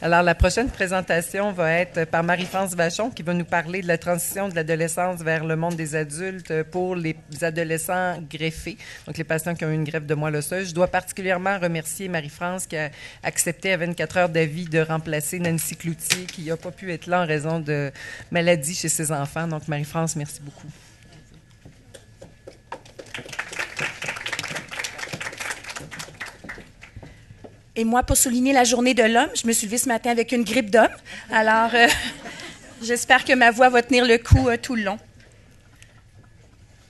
Alors, la prochaine présentation va être par Marie-France Vachon qui va nous parler de la transition de l'adolescence vers le monde des adultes pour les adolescents greffés, donc les patients qui ont eu une greffe de moelle osseuse. Je dois particulièrement remercier Marie-France qui a accepté à 24 heures d'avis de remplacer Nancy Cloutier qui n'a pas pu être là en raison de maladie chez ses enfants. Donc, Marie-France, merci beaucoup. Et moi, pour souligner la journée de l'homme, je me suis levée ce matin avec une grippe d'homme. Alors, j'espère que ma voix va tenir le coup tout le long.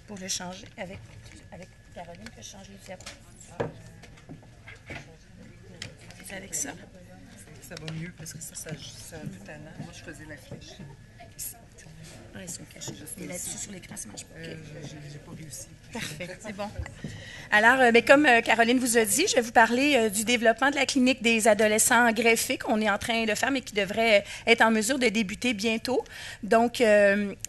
Pour le changer avec Caroline, que je change les diapos. C'est avec ça. Ça va mieux parce que ça a tout talent. Moi, je faisais la flèche. Ah, ils sont cachés. Et là-dessus, sur l'écran, ça ne marche pas. Okay. J'ai pas réussi. Parfait, c'est bon. Alors, comme Caroline vous a dit, je vais vous parler du développement de la clinique des adolescents greffés qu'on est en train de faire, mais qui devrait être en mesure de débuter bientôt. Donc,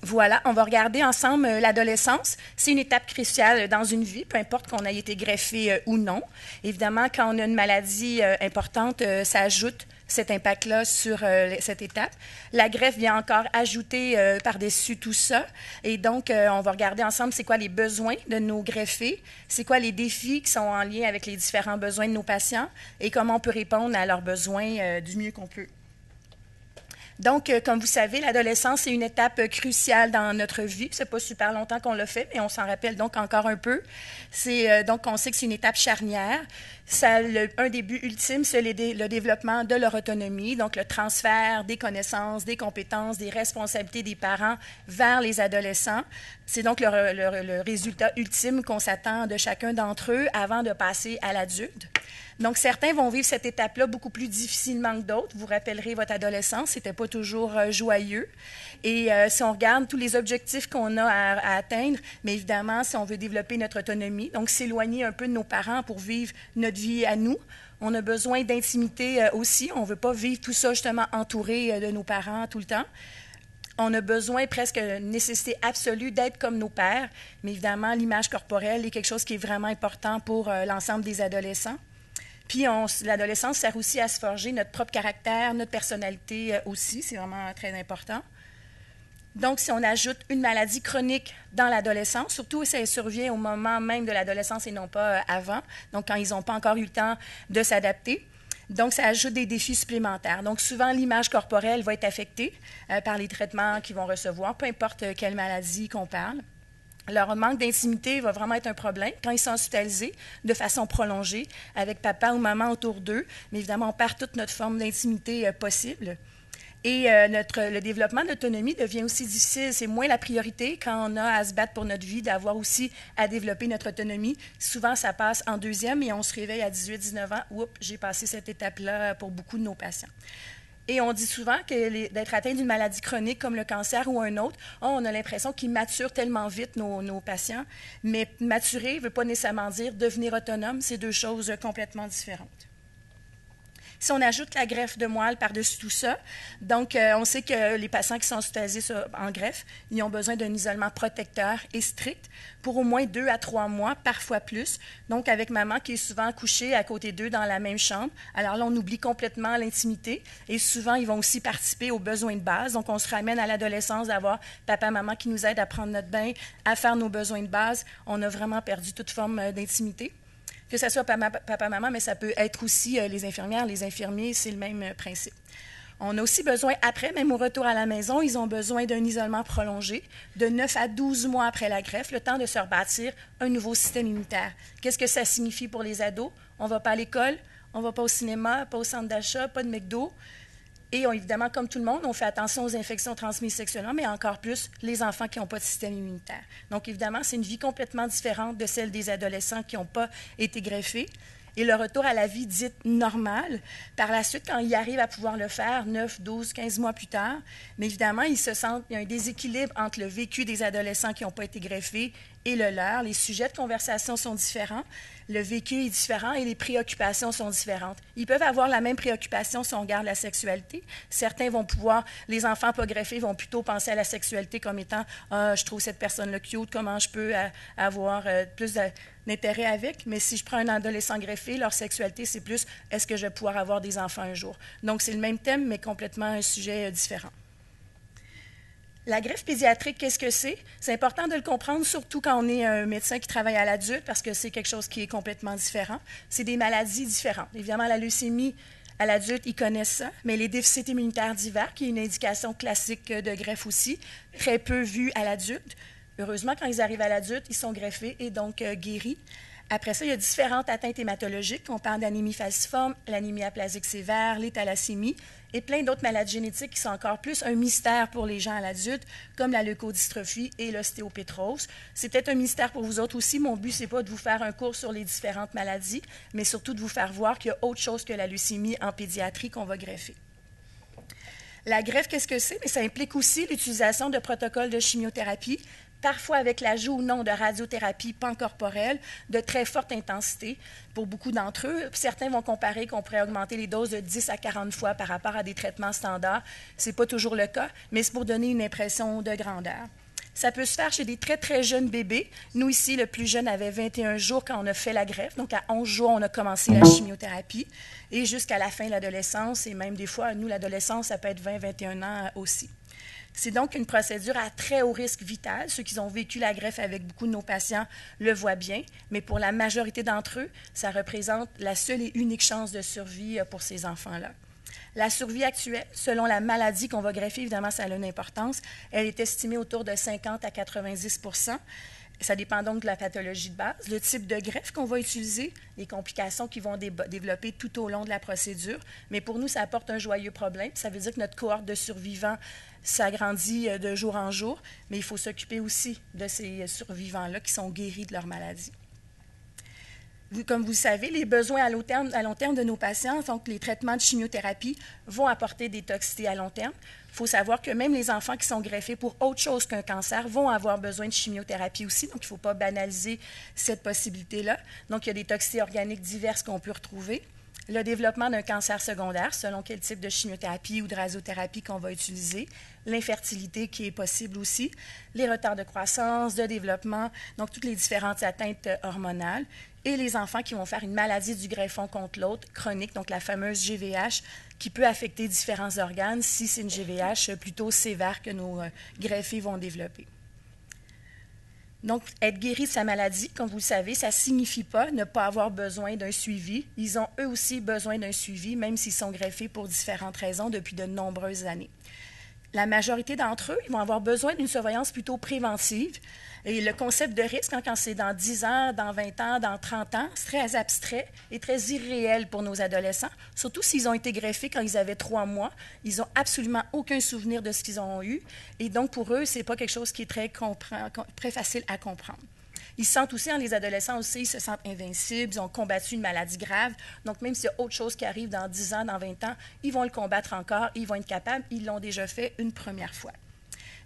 voilà, on va regarder ensemble l'adolescence. C'est une étape cruciale dans une vie, peu importe qu'on ait été greffé ou non. Évidemment, quand on a une maladie importante, ça ajoute cet impact-là sur cette étape. La greffe vient encore ajouter par-dessus tout ça. Et donc, on va regarder ensemble c'est quoi les besoins de nos greffés, c'est quoi les défis qui sont en lien avec les différents besoins de nos patients et comment on peut répondre à leurs besoins du mieux qu'on peut. Donc, comme vous savez, l'adolescence est une étape cruciale dans notre vie. C'est pas super longtemps qu'on l'a fait, mais on s'en rappelle donc encore un peu. Donc, on sait que c'est une étape charnière. Un des buts ultimes, c'est le développement de leur autonomie, donc le transfert des connaissances, des compétences, des responsabilités des parents vers les adolescents. C'est donc le résultat ultime qu'on s'attend de chacun d'entre eux avant de passer à l'adulte. Donc, certains vont vivre cette étape-là beaucoup plus difficilement que d'autres. Vous rappellerez votre adolescence, c'était pas toujours joyeux. Et si on regarde tous les objectifs qu'on a à atteindre, mais évidemment, si on veut développer notre autonomie, donc s'éloigner un peu de nos parents pour vivre notre vie à nous, on a besoin d'intimité aussi. On ne veut pas vivre tout ça justement entouré de nos parents tout le temps. On a besoin, presque une nécessité absolue d'être comme nos pères, mais évidemment, l'image corporelle est quelque chose qui est vraiment important pour l'ensemble des adolescents. Puis, l'adolescence sert aussi à se forger notre propre caractère, notre personnalité aussi, c'est vraiment très important. Donc, si on ajoute une maladie chronique dans l'adolescence, surtout si elle survient au moment même de l'adolescence et non pas avant, donc quand ils n'ont pas encore eu le temps de s'adapter, donc ça ajoute des défis supplémentaires. Donc, souvent, l'image corporelle va être affectée par les traitements qu'ils vont recevoir, peu importe quelle maladie qu'on parle. Leur manque d'intimité va vraiment être un problème quand ils sont hospitalisés de façon prolongée avec papa ou maman autour d'eux. Mais évidemment, on perd toute notre forme d'intimité possible. Et le développement de l'autonomie devient aussi difficile. C'est moins la priorité quand on a à se battre pour notre vie, d'avoir aussi à développer notre autonomie. Souvent, ça passe en deuxième et on se réveille à 18-19 ans. Oups, j'ai passé cette étape-là pour beaucoup de nos patients. Et on dit souvent que d'être atteint d'une maladie chronique comme le cancer ou un autre, on a l'impression qu'ils maturent tellement vite, nos patients. Mais maturer ne veut pas nécessairement dire devenir autonome. C'est deux choses complètement différentes. Si on ajoute la greffe de moelle par-dessus tout ça, donc on sait que les patients qui sont hospitalisés en greffe, ils ont besoin d'un isolement protecteur et strict pour au moins 2 à 3 mois, parfois plus. Donc, avec maman qui est souvent couchée à côté d'eux dans la même chambre. Alors là, on oublie complètement l'intimité et souvent, ils vont aussi participer aux besoins de base. Donc, on se ramène à l'adolescence d'avoir papa, maman qui nous aident à prendre notre bain, à faire nos besoins de base. On a vraiment perdu toute forme d'intimité. Que ce soit papa, maman, mais ça peut être aussi les infirmières, les infirmiers, c'est le même principe. On a aussi besoin, après, même au retour à la maison, ils ont besoin d'un isolement prolongé de 9 à 12 mois après la greffe, le temps de se rebâtir un nouveau système immunitaire. Qu'est-ce que ça signifie pour les ados? On ne va pas à l'école, on ne va pas au cinéma, pas au centre d'achat, pas de McDo. Et évidemment, comme tout le monde, on fait attention aux infections transmises sexuellement, mais encore plus les enfants qui n'ont pas de système immunitaire. Donc, évidemment, c'est une vie complètement différente de celle des adolescents qui n'ont pas été greffés. Et le retour à la vie dite normale, par la suite, quand ils arrivent à pouvoir le faire 9, 12, 15 mois plus tard, mais évidemment, il y a un déséquilibre entre le vécu des adolescents qui n'ont pas été greffés et le leur. Les sujets de conversation sont différents, le vécu est différent et les préoccupations sont différentes. Ils peuvent avoir la même préoccupation si on regarde la sexualité. Certains vont pouvoir, les enfants pas greffés vont plutôt penser à la sexualité comme étant « Ah, je trouve cette personne-là cute, comment je peux avoir plus d'intérêt avec? » Mais si je prends un adolescent greffé, leur sexualité, c'est plus « Est-ce que je vais pouvoir avoir des enfants un jour? » Donc, c'est le même thème, mais complètement un sujet différent. La greffe pédiatrique, qu'est-ce que c'est? C'est important de le comprendre, surtout quand on est un médecin qui travaille à l'adulte, parce que c'est quelque chose qui est complètement différent. C'est des maladies différentes. Évidemment, la leucémie, à l'adulte, ils connaissent ça, mais les déficits immunitaires divers, qui est une indication classique de greffe aussi, très peu vue à l'adulte. Heureusement, quand ils arrivent à l'adulte, ils sont greffés et donc guéris. Après ça, il y a différentes atteintes hématologiques. On parle d'anémie falciforme, l'anémie aplasique sévère, les thalassémies et plein d'autres maladies génétiques qui sont encore plus un mystère pour les gens à l'adulte, comme la leucodystrophie et l'ostéopétrose. C'est peut-être un mystère pour vous autres aussi. Mon but, ce n'est pas de vous faire un cours sur les différentes maladies, mais surtout de vous faire voir qu'il y a autre chose que la leucémie en pédiatrie qu'on va greffer. La greffe, qu'est-ce que c'est? Mais ça implique aussi l'utilisation de protocoles de chimiothérapie, parfois avec l'ajout ou non de radiothérapie pancorporelle de très forte intensité pour beaucoup d'entre eux. Certains vont comparer qu'on pourrait augmenter les doses de 10 à 40 fois par rapport à des traitements standards. Ce n'est pas toujours le cas, mais c'est pour donner une impression de grandeur. Ça peut se faire chez des très, très jeunes bébés. Nous, ici, le plus jeune avait 21 jours quand on a fait la greffe. Donc, à 11 jours, on a commencé la chimiothérapie. Et jusqu'à la fin de l'adolescence, et même des fois, nous, l'adolescence, ça peut être 20, 21 ans aussi. C'est donc une procédure à très haut risque vital. Ceux qui ont vécu la greffe avec beaucoup de nos patients le voient bien, mais pour la majorité d'entre eux, ça représente la seule et unique chance de survie pour ces enfants-là. La survie actuelle, selon la maladie qu'on va greffer, évidemment, ça a une importance, elle est estimée autour de 50 à 90 %. Ça dépend donc de la pathologie de base, le type de greffe qu'on va utiliser, les complications qui vont développer tout au long de la procédure. Mais pour nous, ça apporte un joyeux problème. Ça veut dire que notre cohorte de survivants s'agrandit de jour en jour, mais il faut s'occuper aussi de ces survivants-là qui sont guéris de leur maladie. Comme vous le savez, les besoins à long terme de nos patients, donc les traitements de chimiothérapie, vont apporter des toxicités à long terme. Il faut savoir que même les enfants qui sont greffés pour autre chose qu'un cancer vont avoir besoin de chimiothérapie aussi, donc il ne faut pas banaliser cette possibilité-là. Donc, il y a des toxicités organiques diverses qu'on peut retrouver. Le développement d'un cancer secondaire, selon quel type de chimiothérapie ou de radiothérapie qu'on va utiliser, l'infertilité qui est possible aussi, les retards de croissance, de développement, donc toutes les différentes atteintes hormonales, et les enfants qui vont faire une maladie du greffon contre l'autre, chronique, donc la fameuse GVH, qui peut affecter différents organes si c'est une GVH plutôt sévère que nos greffés vont développer. Donc, être guéri de sa maladie, comme vous le savez, ça ne signifie pas ne pas avoir besoin d'un suivi. Ils ont eux aussi besoin d'un suivi, même s'ils sont greffés pour différentes raisons depuis de nombreuses années. La majorité d'entre eux, ils vont avoir besoin d'une surveillance plutôt préventive. Et le concept de risque, quand c'est dans 10 ans, dans 20 ans, dans 30 ans, c'est très abstrait et très irréel pour nos adolescents, surtout s'ils ont été greffés quand ils avaient 3 mois. Ils n'ont absolument aucun souvenir de ce qu'ils ont eu. Et donc, pour eux, ce n'est pas quelque chose qui est très facile à comprendre. Ils se sentent aussi, les adolescents aussi, ils se sentent invincibles, ils ont combattu une maladie grave. Donc, même s'il y a autre chose qui arrive dans 10 ans, dans 20 ans, ils vont le combattre encore, ils vont être capables, ils l'ont déjà fait une première fois.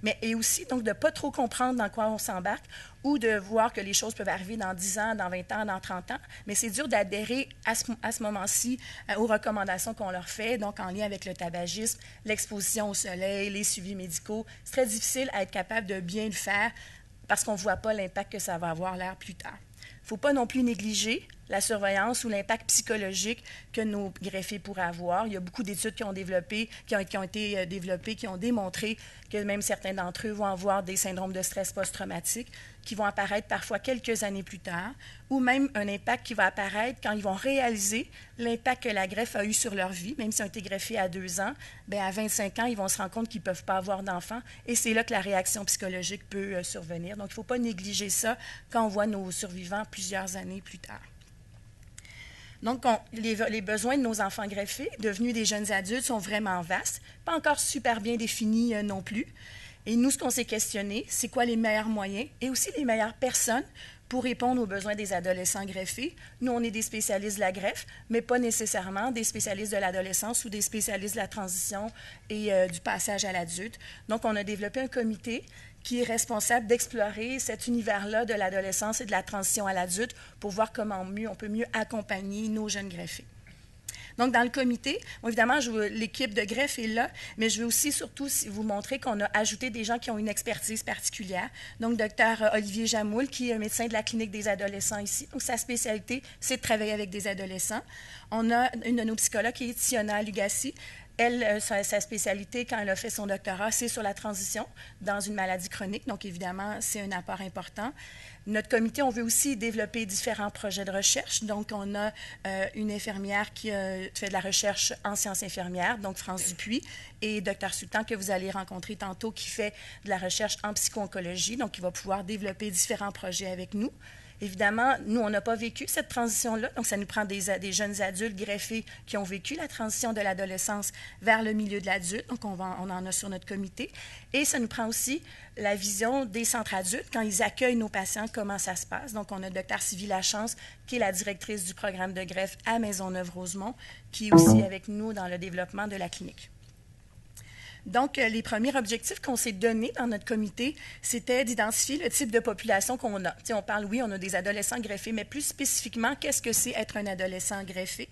Mais et aussi, donc, de ne pas trop comprendre dans quoi on s'embarque ou de voir que les choses peuvent arriver dans 10 ans, dans 20 ans, dans 30 ans. Mais c'est dur d'adhérer à ce moment-ci aux recommandations qu'on leur fait, donc en lien avec le tabagisme, l'exposition au soleil, les suivis médicaux. C'est très difficile à être capable de bien le faire parce qu'on ne voit pas l'impact que ça va avoir l'air plus tard. Il ne faut pas non plus négliger la surveillance ou l'impact psychologique que nos greffés pourraient avoir. Il y a beaucoup d'études qui ont été développées, qui ont démontré que même certains d'entre eux vont avoir des syndromes de stress post-traumatique qui vont apparaître parfois quelques années plus tard, ou même un impact qui va apparaître quand ils vont réaliser l'impact que la greffe a eu sur leur vie. Même s'ils ont été greffés à 2 ans, bien, à 25 ans, ils vont se rendre compte qu'ils ne peuvent pas avoir d'enfants, et c'est là que la réaction psychologique peut survenir. Donc, il ne faut pas négliger ça quand on voit nos survivants plusieurs années plus tard. Donc, les besoins de nos enfants greffés, devenus des jeunes adultes, sont vraiment vastes, pas encore super bien définis non plus. Et nous, ce qu'on s'est questionné, c'est quoi les meilleurs moyens et aussi les meilleures personnes pour répondre aux besoins des adolescents greffés. Nous, on est des spécialistes de la greffe, mais pas nécessairement des spécialistes de l'adolescence ou des spécialistes de la transition et du passage à l'adulte. Donc, on a développé un comité qui est responsable d'explorer cet univers-là de l'adolescence et de la transition à l'adulte pour voir comment on peut mieux accompagner nos jeunes greffés. Donc, dans le comité, bon, évidemment, l'équipe de greffe est là, mais je veux aussi surtout vous montrer qu'on a ajouté des gens qui ont une expertise particulière. Donc, Dr Olivier Jamoul, qui est un médecin de la clinique des adolescents ici. Donc, sa spécialité, c'est de travailler avec des adolescents. On a une de nos psychologues qui est Tiona Lugassi. Elle, sa spécialité, quand elle a fait son doctorat, c'est sur la transition dans une maladie chronique. Donc, évidemment, c'est un apport important. Notre comité, on veut aussi développer différents projets de recherche. Donc, on a une infirmière qui fait de la recherche en sciences infirmières, donc France Dupuis, et Dr Sultan, que vous allez rencontrer tantôt, qui fait de la recherche en psycho-oncologie. Donc, il va pouvoir développer différents projets avec nous. Évidemment, nous, on n'a pas vécu cette transition-là, donc ça nous prend des jeunes adultes greffés qui ont vécu la transition de l'adolescence vers le milieu de l'adulte, donc on en a sur notre comité. Et ça nous prend aussi la vision des centres adultes, quand ils accueillent nos patients, comment ça se passe. Donc, on a Dr Sylvie Lachance, qui est la directrice du programme de greffe à Maisonneuve-Rosemont, qui est aussi avec nous dans le développement de la clinique. Donc, les premiers objectifs qu'on s'est donnés dans notre comité, c'était d'identifier le type de population qu'on a. On parle, oui, on a des adolescents greffés, mais plus spécifiquement, qu'est-ce que c'est être un adolescent greffé?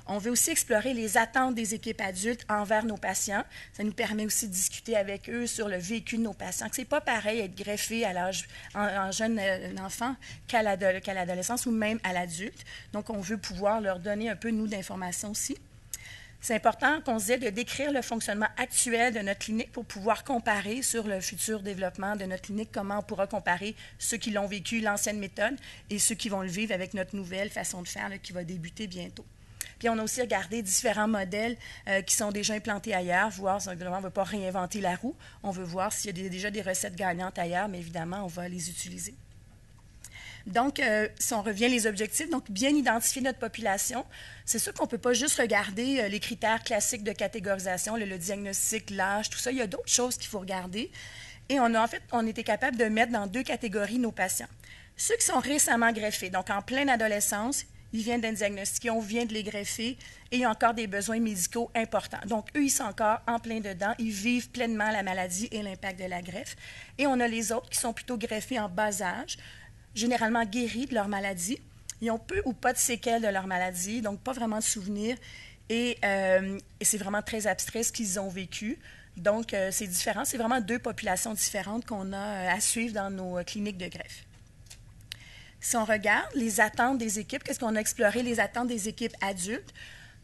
On veut aussi explorer les attentes des équipes adultes envers nos patients. Ça nous permet aussi de discuter avec eux sur le vécu de nos patients. Ce n'est pas pareil être greffé à l'âge en jeune enfant qu'à l'adolescence ou même à l'adulte. Donc, on veut pouvoir leur donner un peu, nous, d'informations aussi. C'est important qu'on se dise de décrire le fonctionnement actuel de notre clinique pour pouvoir comparer sur le futur développement de notre clinique, comment on pourra comparer ceux qui l'ont vécu, l'ancienne méthode, et ceux qui vont le vivre avec notre nouvelle façon de faire là, qui va débuter bientôt. Puis on a aussi regardé différents modèles qui sont déjà implantés ailleurs, voir si on ne veut pas réinventer la roue, on veut voir s'il y a déjà des recettes gagnantes ailleurs, mais évidemment, on va les utiliser. Donc, si on revient les objectifs, donc bien identifier notre population, c'est sûr qu'on ne peut pas juste regarder les critères classiques de catégorisation, le diagnostic, l'âge, tout ça. Il y a d'autres choses qu'il faut regarder. Et on était capable de mettre dans 2 catégories nos patients. Ceux qui sont récemment greffés, donc en pleine adolescence, ils viennent d'être diagnostiqués, on vient de les greffer et ils ont encore des besoins médicaux importants. Donc, eux, ils sont encore en plein dedans, ils vivent pleinement la maladie et l'impact de la greffe. Et on a les autres qui sont plutôt greffés en bas âge, généralement guéris de leur maladie. Ils ont peu ou pas de séquelles de leur maladie, donc pas vraiment de souvenirs. Et c'est vraiment très abstrait ce qu'ils ont vécu. Donc, c'est différent. C'est vraiment 2 populations différentes qu'on a à suivre dans nos cliniques de greffe. Si on regarde les attentes des équipes, qu'est-ce qu'on a exploré les attentes des équipes adultes?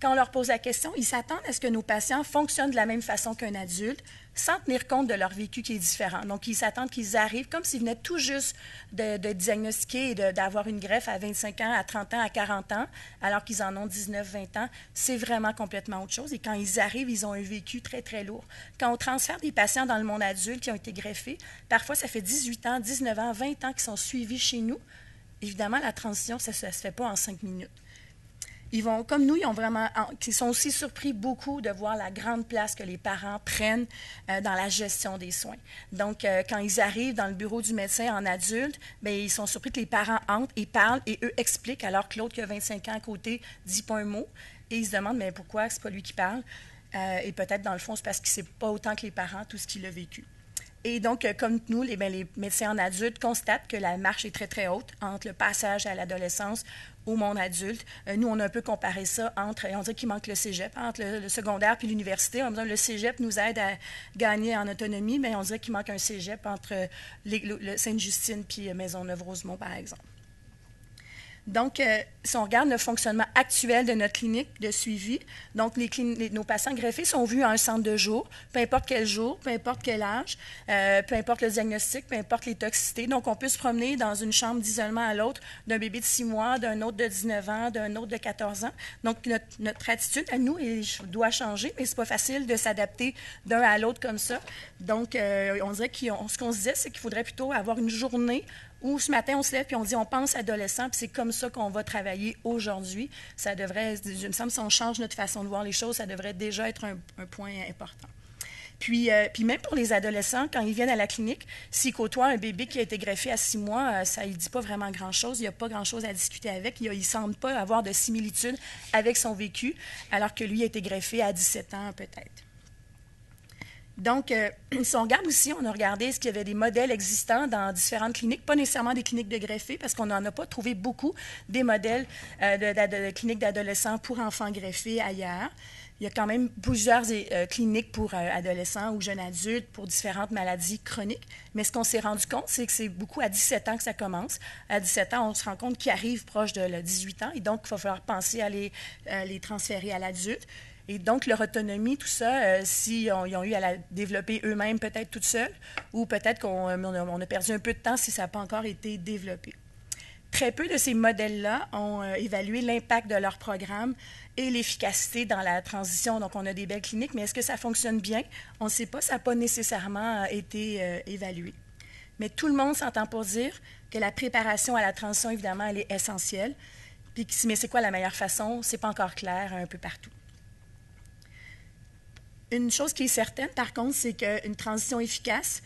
Quand on leur pose la question, ils s'attendent à ce que nos patients fonctionnent de la même façon qu'un adulte, sans tenir compte de leur vécu qui est différent. Donc, ils s'attendent qu'ils arrivent comme s'ils venaient tout juste de diagnostiquer et d'avoir une greffe à 25 ans, à 30 ans, à 40 ans, alors qu'ils en ont 19, 20 ans. C'est vraiment complètement autre chose. Et quand ils arrivent, ils ont un vécu très, très lourd. Quand on transfère des patients dans le monde adulte qui ont été greffés, parfois, ça fait 18 ans, 19 ans, 20 ans qu'ils sont suivis chez nous. Évidemment, la transition, ça ne se fait pas en 5 minutes. Ils vont, comme nous, ils sont aussi surpris beaucoup de voir la grande place que les parents prennent dans la gestion des soins. Donc, quand ils arrivent dans le bureau du médecin en adulte, bien, ils sont surpris que les parents entrent et parlent et eux expliquent, alors que l'autre qui a 25 ans à côté ne dit pas un mot. Et ils se demandent, mais pourquoi c'est pas lui qui parle? Et peut-être, dans le fond, c'est parce qu'il ne sait pas autant que les parents tout ce qu'il a vécu. Et donc, comme nous, les médecins en adulte constatent que la marche est très, très haute entre le passage à l'adolescence au monde adulte. Nous, on a un peu comparé ça entre, on dirait qu'il manque le cégep, entre le secondaire puis l'université. On dirait que le cégep nous aide à gagner en autonomie, mais on dirait qu'il manque un cégep entre le Sainte-Justine puis Maisonneuve-Rosemont, par exemple. Donc, si on regarde le fonctionnement actuel de notre clinique de suivi, donc nos patients greffés sont vus à un centre de jour, peu importe quel jour, peu importe quel âge, peu importe le diagnostic, peu importe les toxicités. Donc, on peut se promener dans une chambre d'isolement à l'autre d'un bébé de 6 mois, d'un autre de 19 ans, d'un autre de 14 ans. Donc, notre attitude à nous doit changer, mais c'est pas facile de s'adapter d'un à l'autre comme ça. Donc, on dirait ce qu'on se disait, c'est qu'il faudrait plutôt avoir une journée où ce matin, on se lève puis on dit on pense adolescent, puis c'est comme ça qu'on va travailler aujourd'hui. Ça devrait, il me semble, si on change notre façon de voir les choses, ça devrait déjà être un point important. Puis même pour les adolescents, quand ils viennent à la clinique, s'ils côtoient un bébé qui a été greffé à 6 mois, ça ne dit pas vraiment grand-chose. Il n'y a pas grand-chose à discuter avec. Il ne semble pas avoir de similitude avec son vécu, alors que lui a été greffé à 17 ans peut-être. Donc, si on regarde aussi, on a regardé est-ce qu'il y avait des modèles existants dans différentes cliniques, pas nécessairement des cliniques de greffés, parce qu'on n'en a pas trouvé beaucoup, des modèles de cliniques d'adolescents pour enfants greffés ailleurs. Il y a quand même plusieurs cliniques pour adolescents ou jeunes adultes pour différentes maladies chroniques. Mais ce qu'on s'est rendu compte, c'est que c'est beaucoup à 17 ans que ça commence. À 17 ans, on se rend compte qu'ils arrivent proche de 18 ans. Et donc, il va falloir penser à les transférer à l'adulte. Et donc, leur autonomie, tout ça, si ils ont eu à la développer eux-mêmes, peut-être toute seule, ou peut-être qu'on a perdu un peu de temps si ça n'a pas encore été développé. Très peu de ces modèles-là ont évalué l'impact de leur programme et l'efficacité dans la transition. Donc, on a des belles cliniques, mais est-ce que ça fonctionne bien? On ne sait pas, ça n'a pas nécessairement été évalué. Mais tout le monde s'entend pour dire que la préparation à la transition, évidemment, elle est essentielle. Puis, mais c'est quoi la meilleure façon? Ce n'est pas encore clair un peu partout. Une chose qui est certaine, par contre, c'est qu'une transition efficace,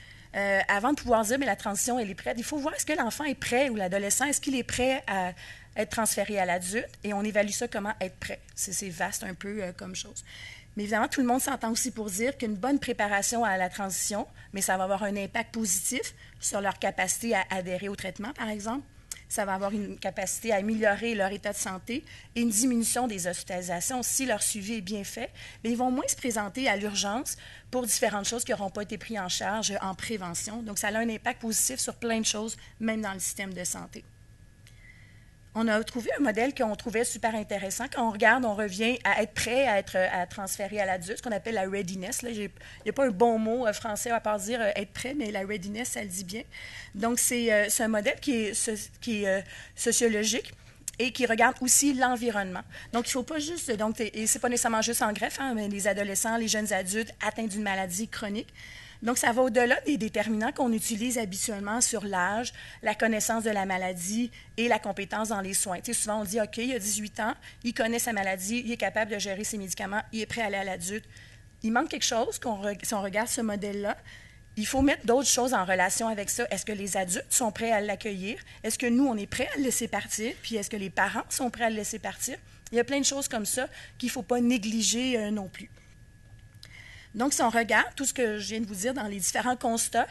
avant de pouvoir dire, mais la transition, elle est prête, il faut voir est-ce que l'enfant est prêt ou l'adolescent, est-ce qu'il est prêt à être transféré à l'adulte, et on évalue ça comment être prêt. C'est vaste un peu comme chose. Mais évidemment, tout le monde s'entend aussi pour dire qu'une bonne préparation à la transition, mais ça va avoir un impact positif sur leur capacité à adhérer au traitement, par exemple. Ça va avoir une capacité à améliorer leur état de santé et une diminution des hospitalisations. Si leur suivi est bien fait, mais ils vont moins se présenter à l'urgence pour différentes choses qui n'auront pas été prises en charge en prévention. Donc, ça a un impact positif sur plein de choses, même dans le système de santé. On a trouvé un modèle qu'on trouvait super intéressant. Quand on regarde, on revient à être prêt à transférer à l'adulte, ce qu'on appelle la readiness. Là, il n'y a pas un bon mot français à part dire être prêt, mais la readiness, ça le dit bien. Donc, c'est un modèle qui est sociologique et qui regarde aussi l'environnement. Donc, il ne faut pas juste... et ce n'est pas nécessairement juste en greffe, mais les adolescents, les jeunes adultes atteints d'une maladie chronique. Donc, ça va au-delà des déterminants qu'on utilise habituellement sur l'âge, la connaissance de la maladie et la compétence dans les soins. Tu sais, souvent, on dit, OK, il a 18 ans, il connaît sa maladie, il est capable de gérer ses médicaments, il est prêt à aller à l'adulte. Il manque quelque chose si on regarde ce modèle-là. Il faut mettre d'autres choses en relation avec ça. Est-ce que les adultes sont prêts à l'accueillir? Est-ce que nous, on est prêts à le laisser partir? Puis est-ce que les parents sont prêts à le laisser partir? Il y a plein de choses comme ça qu'il ne faut pas négliger non plus. Donc, si on regarde tout ce que je viens de vous dire dans les différents constats,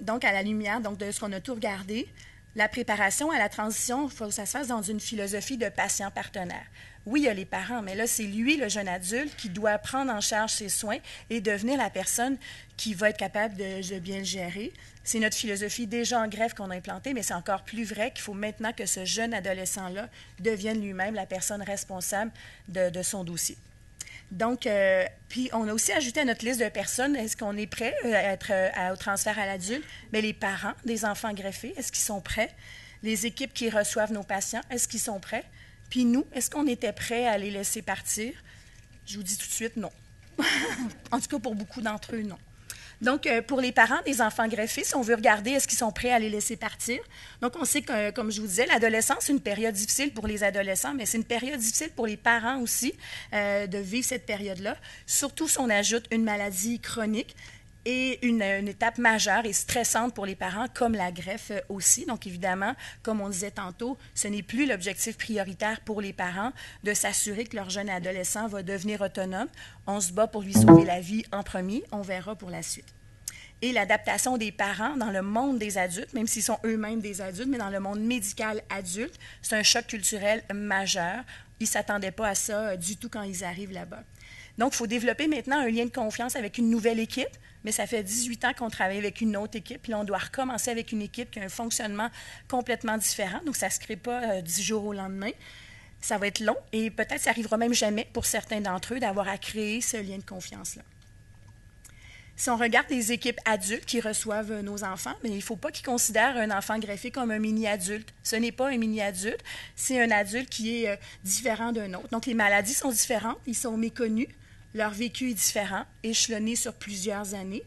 donc à la lumière de ce qu'on a tout regardé, la préparation à la transition, il faut que ça se fasse dans une philosophie de patient partenaire. Oui, il y a les parents, mais là, c'est lui, le jeune adulte, qui doit prendre en charge ses soins et devenir la personne qui va être capable de bien le gérer. C'est notre philosophie déjà en greffe qu'on a implantée, mais c'est encore plus vrai qu'il faut maintenant que ce jeune adolescent-là devienne lui-même la personne responsable de son dossier. Donc, puis on a aussi ajouté à notre liste de personnes, est-ce qu'on est prêt au transfert à l'adulte? Mais les parents des enfants greffés, est-ce qu'ils sont prêts? Les équipes qui reçoivent nos patients, est-ce qu'ils sont prêts? Puis nous, est-ce qu'on était prêts à les laisser partir? Je vous dis tout de suite, non. En tout cas, pour beaucoup d'entre eux, non. Donc, pour les parents des enfants greffés, si on veut regarder est-ce qu'ils sont prêts à les laisser partir. Donc, on sait que, comme je vous disais, l'adolescence, c'est une période difficile pour les adolescents, mais c'est une période difficile pour les parents aussi de vivre cette période-là, surtout si on ajoute une maladie chronique et une étape majeure et stressante pour les parents, comme la greffe aussi. Donc, évidemment, comme on disait tantôt, ce n'est plus l'objectif prioritaire pour les parents de s'assurer que leur jeune adolescent va devenir autonome. On se bat pour lui sauver la vie en premier, on verra pour la suite. Et l'adaptation des parents dans le monde des adultes, même s'ils sont eux-mêmes des adultes, mais dans le monde médical adulte, c'est un choc culturel majeur. Ils ne s'attendaient pas à ça du tout quand ils arrivent là-bas. Donc, il faut développer maintenant un lien de confiance avec une nouvelle équipe, mais ça fait 18 ans qu'on travaille avec une autre équipe, puis là, on doit recommencer avec une équipe qui a un fonctionnement complètement différent, donc ça ne se crée pas du jour au lendemain. Ça va être long, et peut-être ça n'arrivera même jamais pour certains d'entre eux d'avoir à créer ce lien de confiance-là. Si on regarde les équipes adultes qui reçoivent nos enfants, mais il ne faut pas qu'ils considèrent un enfant greffé comme un mini-adulte. Ce n'est pas un mini-adulte, c'est un adulte qui est différent d'un autre. Donc, les maladies sont différentes, ils sont méconnus, leur vécu est différent, échelonné sur plusieurs années.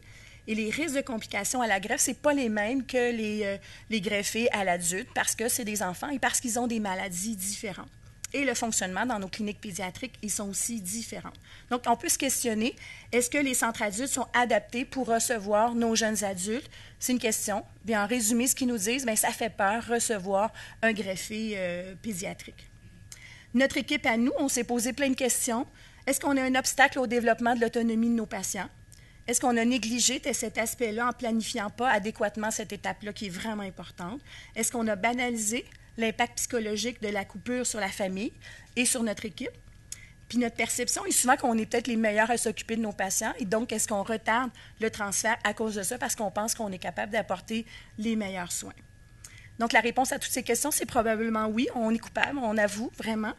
Et les risques de complications à la greffe, ce n'est pas les mêmes que les greffés à l'adulte parce que c'est des enfants et parce qu'ils ont des maladies différentes. et le fonctionnement dans nos cliniques pédiatriques, ils sont aussi différents. Donc, on peut se questionner, est-ce que les centres adultes sont adaptés pour recevoir nos jeunes adultes? C'est une question. Bien, en résumé, ce qu'ils nous disent, bien, ça fait peur recevoir un greffé pédiatrique. Notre équipe à nous, on s'est posé plein de questions. Est-ce qu'on a un obstacle au développement de l'autonomie de nos patients? Est-ce qu'on a négligé cet aspect-là en planifiant pas adéquatement cette étape-là qui est vraiment importante? Est-ce qu'on a banalisé l'impact psychologique de la coupure sur la famille et sur notre équipe? Puis notre perception est souvent qu'on est peut-être les meilleurs à s'occuper de nos patients et donc est-ce qu'on retarde le transfert à cause de ça parce qu'on pense qu'on est capable d'apporter les meilleurs soins? Donc la réponse à toutes ces questions, c'est probablement oui, on est coupable, on avoue vraiment.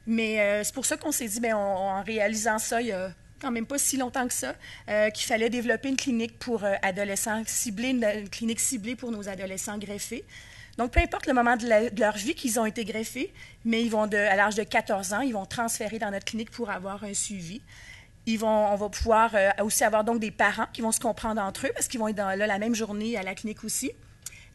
Mais c'est pour ça qu'on s'est dit, bien, en réalisant ça, il y a quand même pas si longtemps que ça, qu'il fallait développer une clinique pour adolescents ciblée, une clinique ciblée pour nos adolescents greffés. Donc, peu importe le moment de leur vie qu'ils ont été greffés, mais ils vont à l'âge de 14 ans, ils vont transférer dans notre clinique pour avoir un suivi. On va pouvoir aussi avoir donc des parents qui vont se comprendre entre eux parce qu'ils vont être là la même journée à la clinique aussi.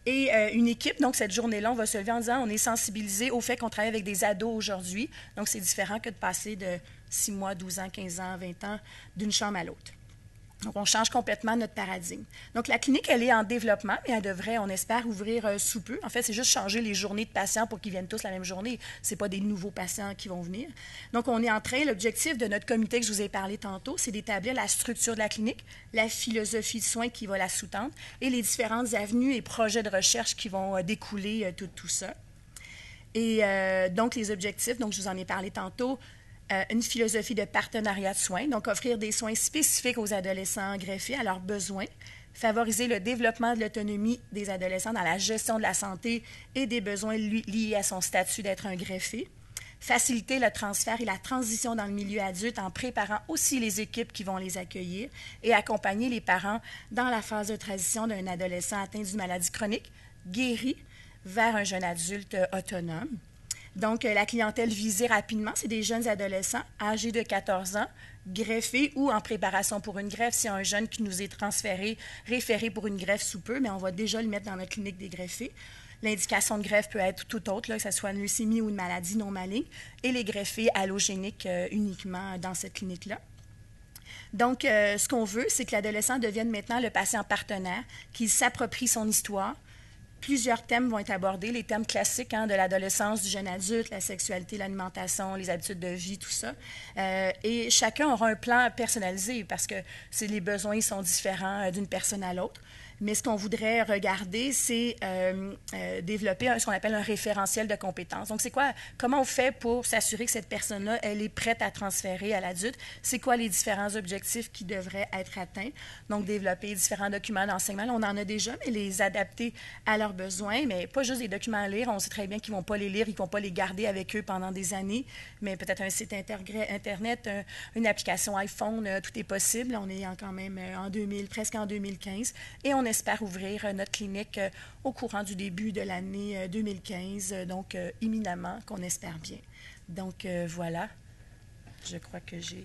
Et une équipe, donc cette journée-là, on va se lever en disant on est sensibilisé au fait qu'on travaille avec des ados aujourd'hui. Donc, c'est différent que de passer de 6 mois, 12 ans, 15 ans, 20 ans d'une chambre à l'autre. Donc, on change complètement notre paradigme. Donc, la clinique, elle est en développement, mais elle devrait, on espère, ouvrir sous peu. En fait, c'est juste changer les journées de patients pour qu'ils viennent tous la même journée. Ce n'est pas des nouveaux patients qui vont venir. Donc, on est en train, l'objectif de notre comité que je vous ai parlé tantôt, c'est d'établir la structure de la clinique, la philosophie de soins qui va la sous-tendre et les différentes avenues et projets de recherche qui vont découler de tout ça. Et donc, les objectifs, donc je vous en ai parlé tantôt, une philosophie de partenariat de soins, donc offrir des soins spécifiques aux adolescents greffés à leurs besoins, favoriser le développement de l'autonomie des adolescents dans la gestion de la santé et des besoins liés à son statut d'être un greffé, faciliter le transfert et la transition dans le milieu adulte en préparant aussi les équipes qui vont les accueillir et accompagner les parents dans la phase de transition d'un adolescent atteint d'une maladie chronique, guéri, vers un jeune adulte autonome. Donc, la clientèle visée rapidement, c'est des jeunes adolescents âgés de 14 ans, greffés ou en préparation pour une greffe. S'il y a un jeune qui nous est transféré, référé pour une greffe sous peu, mais on va déjà le mettre dans notre clinique des greffés. L'indication de greffe peut être tout autre, là, que ce soit une leucémie ou une maladie non maligne, et les greffés allogéniques uniquement dans cette clinique-là. Donc, ce qu'on veut, c'est que l'adolescent devienne maintenant le patient partenaire, qu'il s'approprie son histoire. Plusieurs thèmes vont être abordés, les thèmes classiques de l'adolescence, du jeune adulte, la sexualité, l'alimentation, les habitudes de vie, tout ça. Et chacun aura un plan personnalisé parce que les besoins sont différents d'une personne à l'autre. Mais ce qu'on voudrait regarder, c'est développer ce qu'on appelle un référentiel de compétences. Donc, c'est quoi, comment on fait pour s'assurer que cette personne-là, elle est prête à transférer à l'adulte? C'est quoi les différents objectifs qui devraient être atteints? Donc, développer différents documents d'enseignement. Là, on en a déjà, mais les adapter à leurs besoins, mais pas juste des documents à lire. On sait très bien qu'ils ne vont pas les lire, ils ne vont pas les garder avec eux pendant des années, mais peut-être un site Internet, une application iPhone, tout est possible. On est quand même presque en 2015, et on espère ouvrir notre clinique au courant du début de l'année 2015, donc imminemment, qu'on espère bien. Donc voilà, je crois que j'ai...